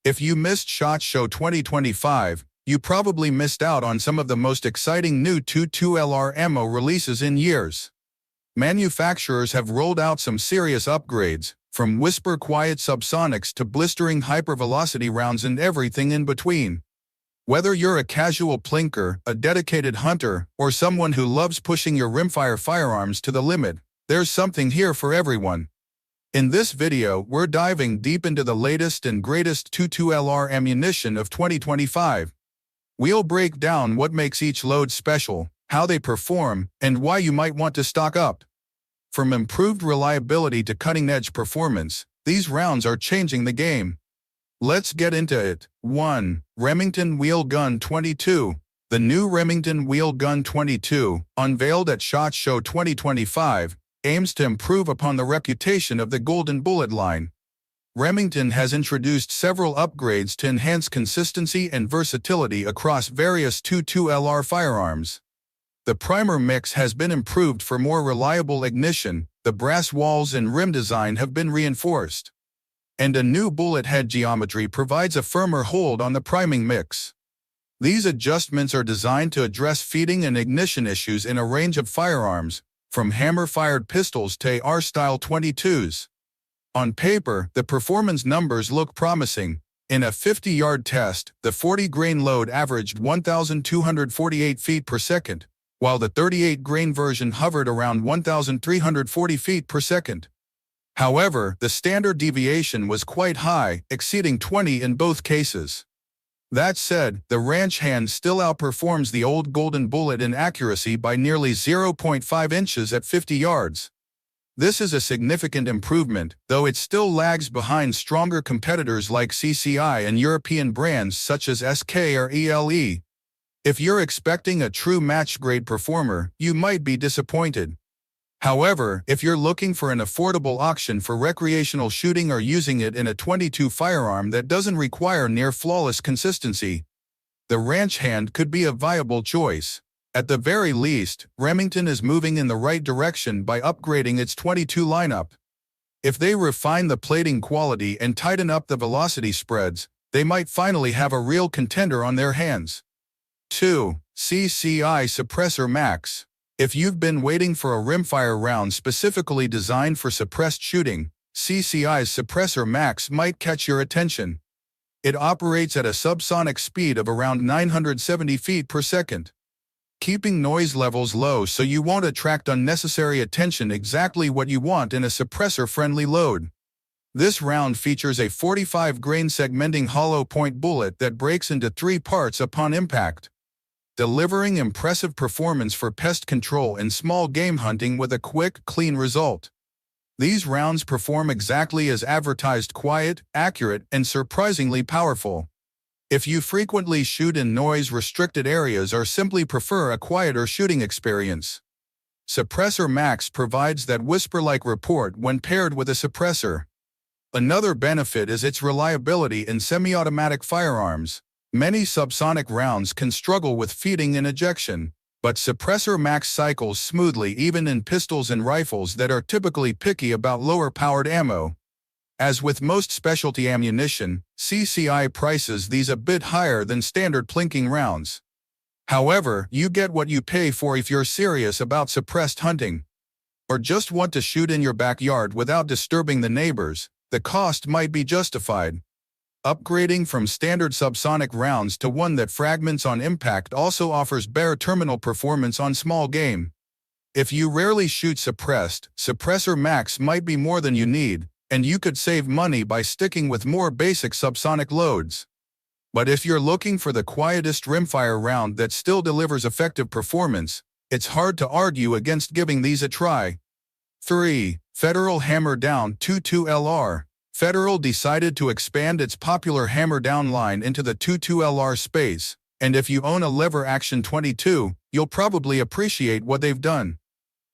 If you missed SHOT Show 2025, you probably missed out on some of the most exciting new 22LR ammo releases in years. Manufacturers have rolled out some serious upgrades, from whisper-quiet subsonics to blistering hypervelocity rounds and everything in between. Whether you're a casual plinker, a dedicated hunter, or someone who loves pushing your rimfire firearms to the limit, there's something here for everyone. In this video, we're diving deep into the latest and greatest 22LR ammunition of 2025. We'll break down what makes each load special, how they perform, and why you might want to stock up. From improved reliability to cutting-edge performance, these rounds are changing the game. Let's get into it. 1. Remington Wheel Gun 22. The new Remington Wheel Gun 22, unveiled at SHOT Show 2025, aims to improve upon the reputation of the Golden Bullet line. Remington has introduced several upgrades to enhance consistency and versatility across various 22LR firearms. The primer mix has been improved for more reliable ignition, the brass walls and rim design have been reinforced, and a new bullet head geometry provides a firmer hold on the priming mix. These adjustments are designed to address feeding and ignition issues in a range of firearms, from hammer-fired pistols to AR-style 22s. On paper, the performance numbers look promising. In a 50-yard test, the 40-grain load averaged 1,248 feet per second, while the 38-grain version hovered around 1,340 feet per second. However, the standard deviation was quite high, exceeding 20 in both cases. That said, the ranch hand still outperforms the old Golden Bullet in accuracy by nearly 0.5 inches at 50 yards. This is a significant improvement, though it still lags behind stronger competitors like CCI and European brands such as SK or ELE. If you're expecting a true match-grade performer, you might be disappointed. However, if you're looking for an affordable option for recreational shooting or using it in a 22 firearm that doesn't require near-flawless consistency, the ranch hand could be a viable choice. At the very least, Remington is moving in the right direction by upgrading its 22 lineup. If they refine the plating quality and tighten up the velocity spreads, they might finally have a real contender on their hands. 2. CCI Suppressor Max. If you've been waiting for a rimfire round specifically designed for suppressed shooting, CCI's Suppressor Max might catch your attention. It operates at a subsonic speed of around 970 feet per second, keeping noise levels low so you won't attract unnecessary attention, exactly what you want in a suppressor-friendly load. This round features a 45-grain segmenting hollow point bullet that breaks into 3 parts upon impact, delivering impressive performance for pest control and small game hunting with a quick, clean result. These rounds perform exactly as advertised: quiet, accurate, and surprisingly powerful. If you frequently shoot in noise-restricted areas or simply prefer a quieter shooting experience, Suppressor Max provides that whisper-like report when paired with a suppressor. Another benefit is its reliability in semi-automatic firearms. Many subsonic rounds can struggle with feeding and ejection, but Suppressor Max cycles smoothly even in pistols and rifles that are typically picky about lower-powered ammo. As with most specialty ammunition, CCI prices these a bit higher than standard plinking rounds. However, you get what you pay for if you're serious about suppressed hunting, or just want to shoot in your backyard without disturbing the neighbors. The cost might be justified. Upgrading from standard subsonic rounds to one that fragments on impact also offers better terminal performance on small game. If you rarely shoot suppressed, Suppressor Max might be more than you need, and you could save money by sticking with more basic subsonic loads. But if you're looking for the quietest rimfire round that still delivers effective performance, it's hard to argue against giving these a try. 3. Federal Hammer Down 22LR. Federal decided to expand its popular Hammer Down line into the 22LR space, and if you own a lever-action 22, you'll probably appreciate what they've done.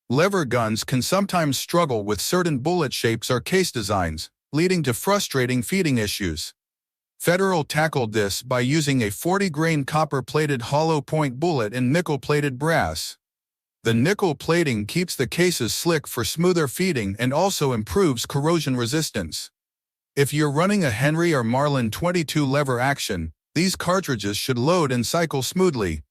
Lever guns can sometimes struggle with certain bullet shapes or case designs, leading to frustrating feeding issues. Federal tackled this by using a 40-grain copper-plated hollow point bullet in nickel-plated brass. The nickel plating keeps the cases slick for smoother feeding and also improves corrosion resistance. If you're running a Henry or Marlin 22 lever action, these cartridges should load and cycle smoothly.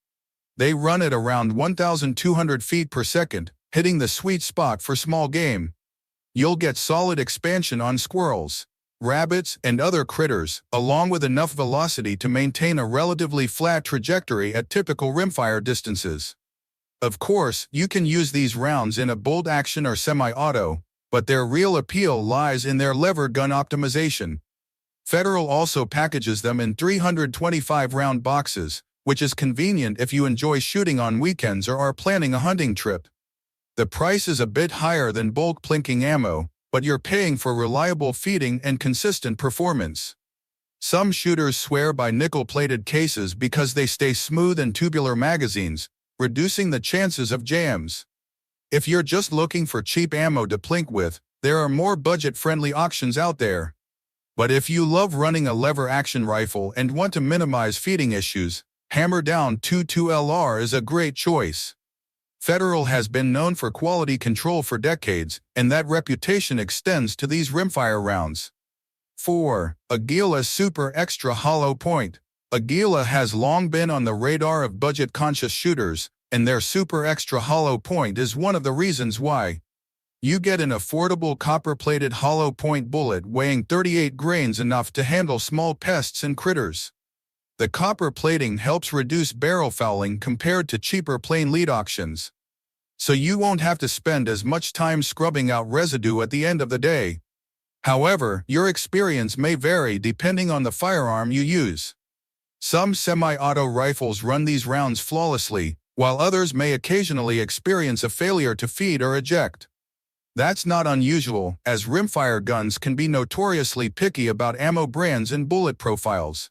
They run at around 1,200 feet per second, hitting the sweet spot for small game. You'll get solid expansion on squirrels, rabbits, and other critters, along with enough velocity to maintain a relatively flat trajectory at typical rimfire distances. Of course, you can use these rounds in a bolt action or semi-auto, but their real appeal lies in their lever gun optimization. Federal also packages them in 325-round boxes, which is convenient if you enjoy shooting on weekends or are planning a hunting trip. The price is a bit higher than bulk plinking ammo, but you're paying for reliable feeding and consistent performance. Some shooters swear by nickel-plated cases because they stay smooth in tubular magazines, reducing the chances of jams. If you're just looking for cheap ammo to plink with, there are more budget-friendly options out there. But if you love running a lever-action rifle and want to minimize feeding issues, Hammer Down 22LR is a great choice. Federal has been known for quality control for decades, and that reputation extends to these rimfire rounds. 4. Aguila Super Extra Hollow Point. Aguila has long been on the radar of budget-conscious shooters, and their Super Extra Hollow Point is one of the reasons why. You get an affordable copper-plated hollow point bullet weighing 38 grains, enough to handle small pests and critters. The copper plating helps reduce barrel fouling compared to cheaper plain lead options. So you won't have to spend as much time scrubbing out residue at the end of the day. However, your experience may vary depending on the firearm you use. Some semi-auto rifles run these rounds flawlessly, while others may occasionally experience a failure to feed or eject. That's not unusual, as rimfire guns can be notoriously picky about ammo brands and bullet profiles.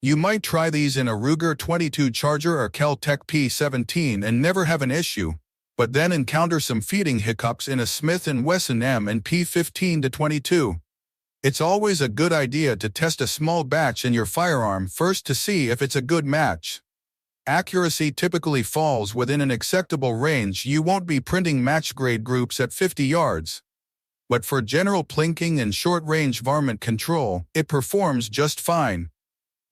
You might try these in a Ruger 22 Charger or Kel-Tec P17 and never have an issue, but then encounter some feeding hiccups in a Smith & Wesson M and P15-22. It's always a good idea to test a small batch in your firearm first to see if it's a good match. Accuracy typically falls within an acceptable range. You won't be printing match-grade groups at 50 yards. But for general plinking and short-range varmint control, it performs just fine.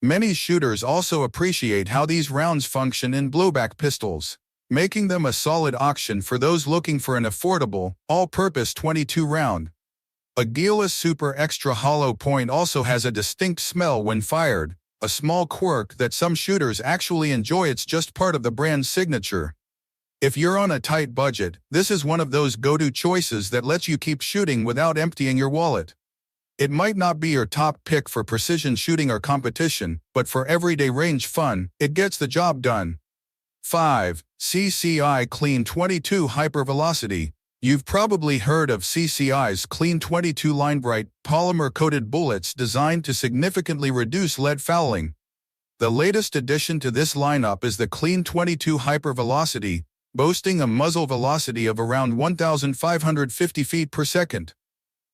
Many shooters also appreciate how these rounds function in blowback pistols, making them a solid option for those looking for an affordable, all-purpose 22 round. Aguila's Super Extra Hollow Point also has a distinct smell when fired, a small quirk that some shooters actually enjoy. It's just part of the brand's signature. If you're on a tight budget, this is one of those go-to choices that lets you keep shooting without emptying your wallet. It might not be your top pick for precision shooting or competition, but for everyday range fun, it gets the job done. 5. CCI Clean 22 Hypervelocity. You've probably heard of CCI's Clean 22 line-bright, polymer-coated bullets designed to significantly reduce lead fouling. The latest addition to this lineup is the Clean 22 Hypervelocity, boasting a muzzle velocity of around 1,550 feet per second.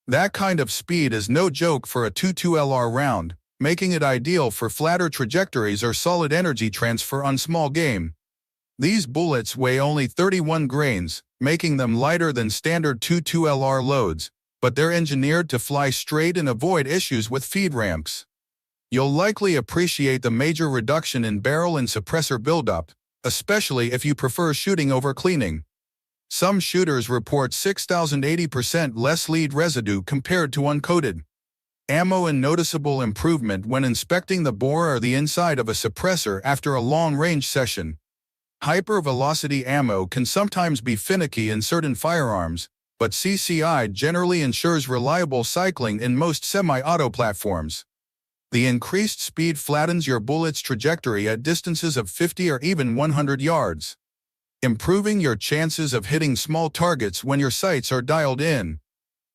That kind of speed is no joke for a 22LR round, making it ideal for flatter trajectories or solid energy transfer on small game. These bullets weigh only 31 grains, making them lighter than standard 22LR loads, but they're engineered to fly straight and avoid issues with feed ramps. You'll likely appreciate the major reduction in barrel and suppressor buildup, especially if you prefer shooting over cleaning. Some shooters report 6,080% less lead residue compared to uncoated ammo, and noticeable improvement when inspecting the bore or the inside of a suppressor after a long-range session. Hypervelocity ammo can sometimes be finicky in certain firearms, but CCI generally ensures reliable cycling in most semi-auto platforms. The increased speed flattens your bullet's trajectory at distances of 50 or even 100 yards, improving your chances of hitting small targets when your sights are dialed in.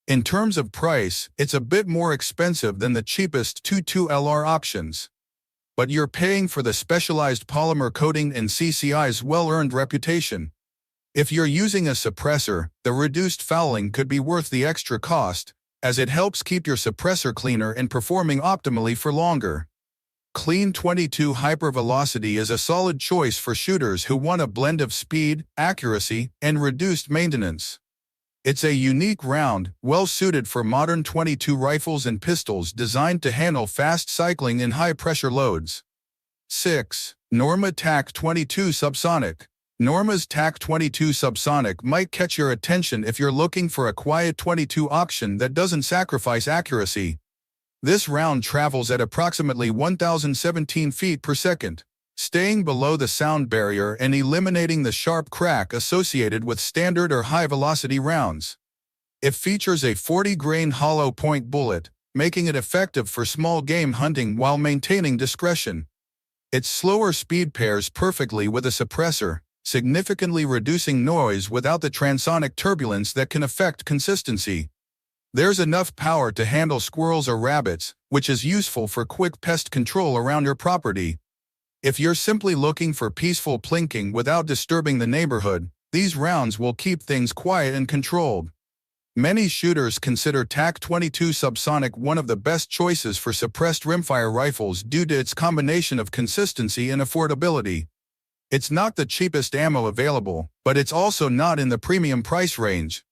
In terms of price, it's a bit more expensive than the cheapest 22LR options. But you're paying for the specialized polymer coating and CCI's well-earned reputation. If you're using a suppressor, the reduced fouling could be worth the extra cost, as it helps keep your suppressor cleaner and performing optimally for longer. Clean 22 Hypervelocity is a solid choice for shooters who want a blend of speed, accuracy, and reduced maintenance. It's a unique round, well-suited for modern .22 rifles and pistols designed to handle fast cycling in high-pressure loads. 6. Norma TAC-22 Subsonic. Norma's TAC-22 Subsonic might catch your attention if you're looking for a quiet .22 option that doesn't sacrifice accuracy. This round travels at approximately 1,017 feet per second, staying below the sound barrier and eliminating the sharp crack associated with standard or high-velocity rounds. It features a 40-grain hollow point bullet, making it effective for small game hunting while maintaining discretion. Its slower speed pairs perfectly with a suppressor, significantly reducing noise without the transonic turbulence that can affect consistency. There's enough power to handle squirrels or rabbits, which is useful for quick pest control around your property. If you're simply looking for peaceful plinking without disturbing the neighborhood, these rounds will keep things quiet and controlled. Many shooters consider TAC-22 Subsonic one of the best choices for suppressed rimfire rifles due to its combination of consistency and affordability. It's not the cheapest ammo available, but it's also not in the premium price range.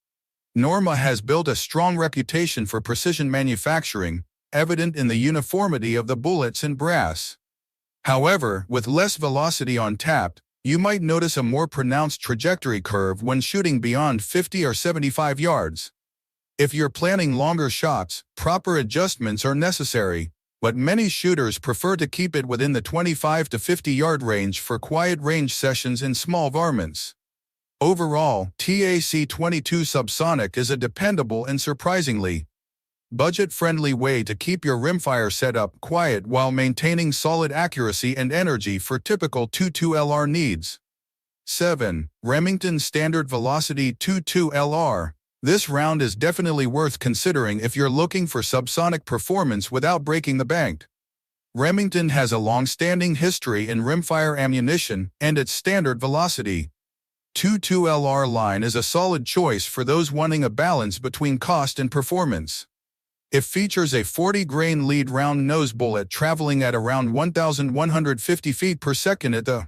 Norma has built a strong reputation for precision manufacturing, evident in the uniformity of the bullets and brass. However, with less velocity on tap, you might notice a more pronounced trajectory curve when shooting beyond 50 or 75 yards. If you're planning longer shots, proper adjustments are necessary, but many shooters prefer to keep it within the 25 to 50 yard range for quiet range sessions in small varmints. Overall, TAC-22 Subsonic is a dependable and surprisingly budget-friendly way to keep your rimfire setup quiet while maintaining solid accuracy and energy for typical .22 LR needs. 7. Remington Standard Velocity .22 LR. This round is definitely worth considering if you're looking for subsonic performance without breaking the bank. Remington has a long-standing history in rimfire ammunition and its standard velocity .22 LR line is a solid choice for those wanting a balance between cost and performance. It features a 40-grain lead round nose bullet traveling at around 1,150 feet per second at the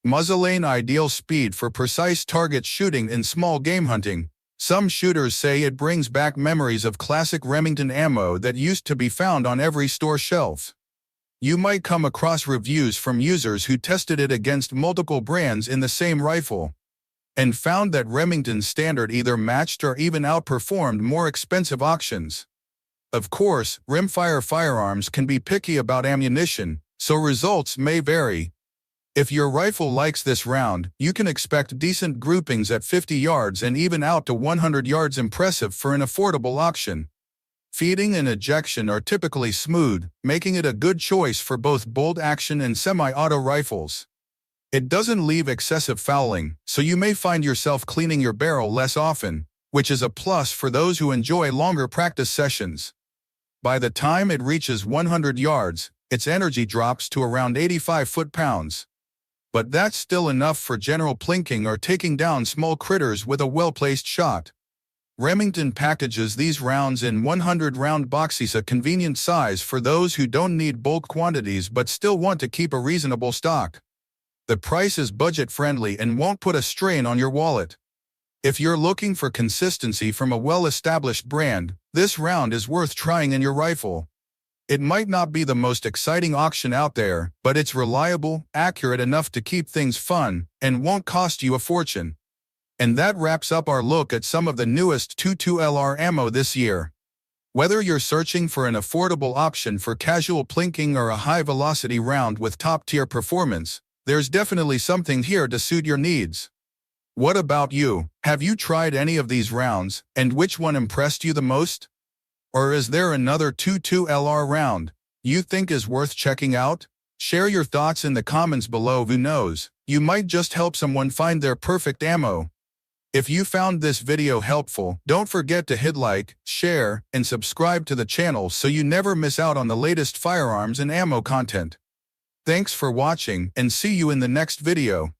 muzzle-lane, ideal speed for precise target shooting in small game hunting. Some shooters say it brings back memories of classic Remington ammo that used to be found on every store shelf. You might come across reviews from users who tested it against multiple brands in the same rifle and found that Remington's standard either matched or even outperformed more expensive options. Of course, rimfire firearms can be picky about ammunition, so results may vary. If your rifle likes this round, you can expect decent groupings at 50 yards and even out to 100 yards, impressive for an affordable option. Feeding and ejection are typically smooth, making it a good choice for both bolt-action and semi-auto rifles. It doesn't leave excessive fouling, so you may find yourself cleaning your barrel less often, which is a plus for those who enjoy longer practice sessions. By the time it reaches 100 yards, its energy drops to around 85 foot-pounds. But that's still enough for general plinking or taking down small critters with a well-placed shot. Remington packages these rounds in 100-round boxes, a convenient size for those who don't need bulk quantities but still want to keep a reasonable stock. The price is budget-friendly and won't put a strain on your wallet. If you're looking for consistency from a well-established brand, this round is worth trying in your rifle. It might not be the most exciting option out there, but it's reliable, accurate enough to keep things fun, and won't cost you a fortune. And that wraps up our look at some of the newest .22 LR ammo this year. Whether you're searching for an affordable option for casual plinking or a high-velocity round with top-tier performance, there's definitely something here to suit your needs. What about you? Have you tried any of these rounds, and which one impressed you the most? Or is there another .22 LR round you think is worth checking out? Share your thoughts in the comments below. Who knows, you might just help someone find their perfect ammo. If you found this video helpful, don't forget to hit like, share, and subscribe to the channel so you never miss out on the latest firearms and ammo content. Thanks for watching, and see you in the next video.